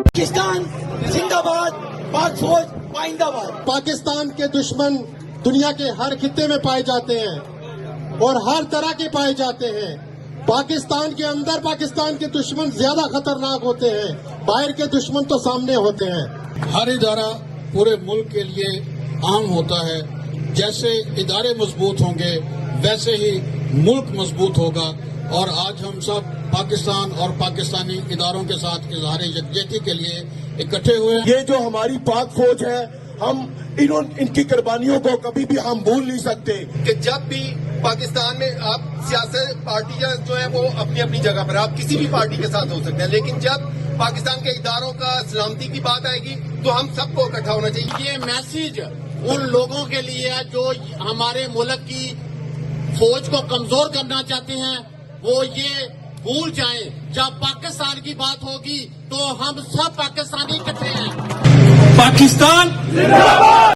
پاکستان زندہ باد، پاک فوج پائندہ باد۔ پاکستان کے دشمن دنیا کے ہر خطے میں پائے جاتے ہیں اور ہر طرح کے پائے جاتے ہیں۔ پاکستان کے اندر پاکستان کے دشمن زیادہ خطرناک ہوتے ہیں، باہر کے دشمن تو سامنے ہوتے ہیں۔ ہر ادارہ پورے ملک کے لیے اہم ہوتا ہے۔ جیسے ادارے مضبوط ہوں گے ویسے ہی ملک مضبوط ہوگا، اور آج ہم سب پاکستان اور پاکستانی اداروں کے ساتھ اظہار یکجہتی کے لیے اکٹھے ہوئے ہیں۔ یہ جو ہماری پاک فوج ہے، ہم ان کی قربانیوں کو کبھی بھی ہم بھول نہیں سکتے کہ جب بھی پاکستان میں آپ سیاسی پارٹیاں جو ہیں وہ اپنی اپنی جگہ پر، آپ کسی بھی پارٹی کے ساتھ ہو سکتے ہیں، لیکن جب پاکستان کے اداروں کا سلامتی کی بات آئے گی تو ہم سب کو اکٹھا ہونا چاہیے۔ یہ میسج ان لوگوں کے لیے ہے جو ہمارے ملک کی فوج کو کمزور کرنا چاہتے ہیں، وہ یہ بھول جائیں جب پاکستان کی بات ہوگی تو ہم سب پاکستانی اکٹھے ہیں۔ پاکستان زندہ باد۔